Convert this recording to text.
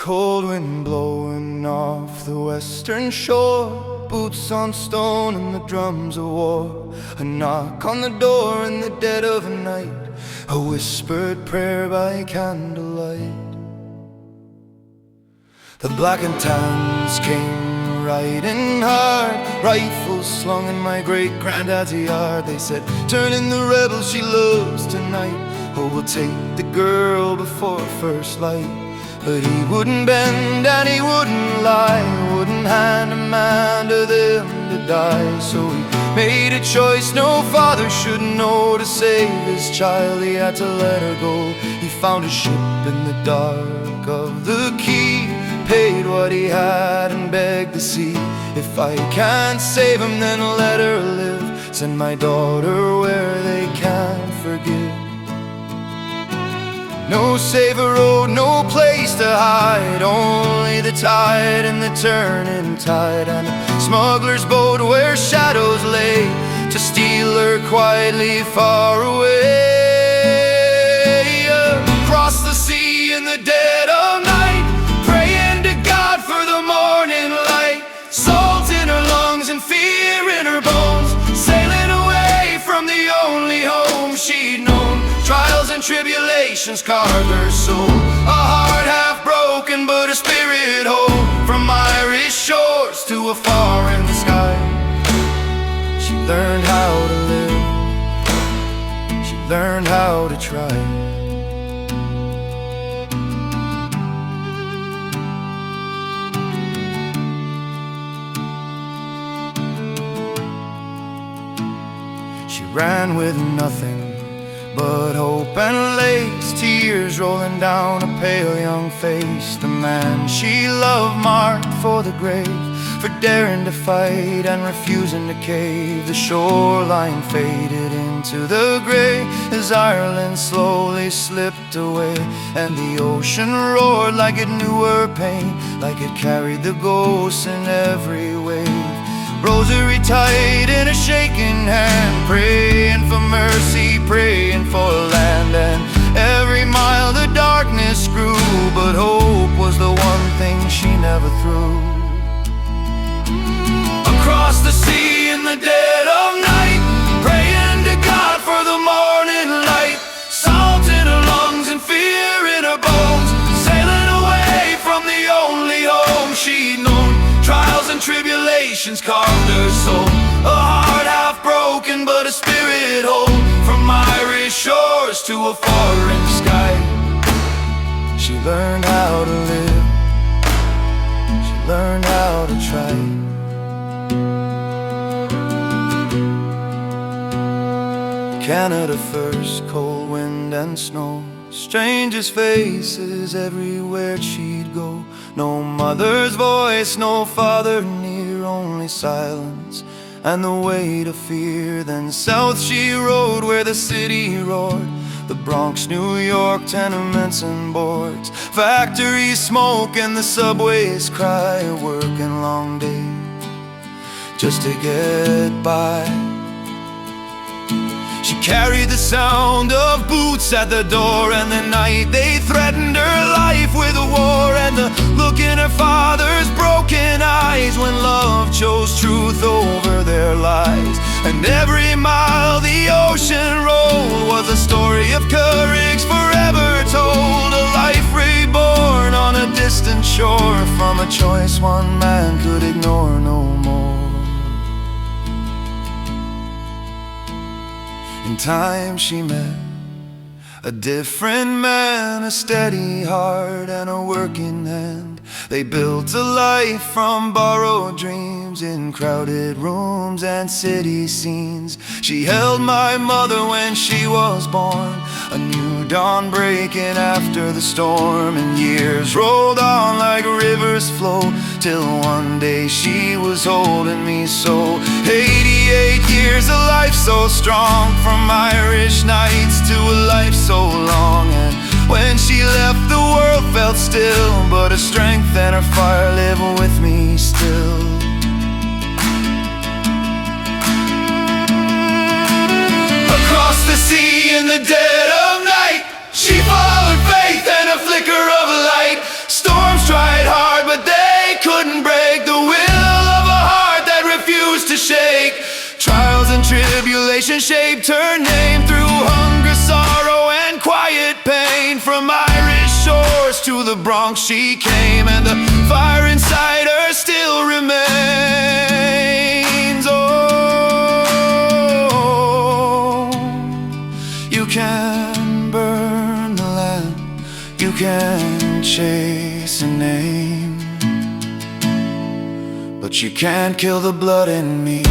Cold wind blowing off the western shore, boots on stone and the drums of war. A knock on the door in the dead of night, a whispered prayer by candlelight. The black and tans came riding hard, rifles slung in my great-granddad's yard. They said, turn in the rebel she loves tonight, or we'll take the girl before first light. But he wouldn't bend and he wouldn't lie, wouldn't hand a man to them to die. So he made a choice no father should know. To save his child he had to let her go. He found a ship in the dark of the quay, paid what he had and begged the sea. If I can't save him, then let her live. Send my daughter where they can't forgive. No safer road, no place to hide, only the tide and the turning tide, and a smuggler's boat where shadows lay, to steal her quietly far away. Across the sea in the dead of night, praying to God for the morning light. Salt in her lungs and fear in her bones, sailing away from the only home she'd known. Trials and tribulations carved her soul, a heart half broken but a spirit whole. From Irish shores to a foreign sky, she learned how to live, she learned how to try. She ran with nothing but hope and lace, tears rolling down a pale young face. The man she loved marked for the grave, for daring to fight and refusing to cave. The shoreline faded into the gray as Ireland slowly slipped away, and the ocean roared like it knew her pain, like it carried the ghosts in every wave. Rosary tight in a shaking hand, praying for mercy, praying for land. And every mile the darkness grew, but hope was the one thing she never threw. Across the sea in the dead of night, praying to God for the morning light. Salt in her lungs and fear in her bones, sailing away from the only home she'd known. Trials and tribulations carved her soul, a heart half broken but a spirit whole. From Irish shores to a foreign sky, she learned how to live, she learned how to try. Canada first, cold wind and snow, strangers' faces everywhere she'd go. No mother's voice, no father near, only silence and the weight of fear. Then south she rode where the city roared, the Bronx, New York, tenements and boards, factories smoke and the subways cry, working long days just to get by. She carried the sound of boots at the door, and the night they threatened her life with a war. And the look in her father's broken eyes when love chose truth over their lies. And every mile the ocean rolled was a story of courage forever told, a life reborn on a distant shore, from a choice one man could ignore no more. In time she met a different man, a steady heart and a working hand. They built a life from borrowed dreams in crowded rooms and city scenes. She held my mother when she was born, a new dawn breaking after the storm. And years rolled on like rivers flow, till one day she was holding me so. 88 years, a life so strong, from Irish nights to a life so long. And when she left the world felt still, but her strength and her fire live with me still. Across the sea in the dead of night, she followed faith and a flicker of light. Storms tried shaped her name through hunger, sorrow, and quiet pain. From Irish shores to the Bronx she came, and the fire inside her still remains. Oh, you can burn the land, you can chase a name, but you can't kill the blood in me.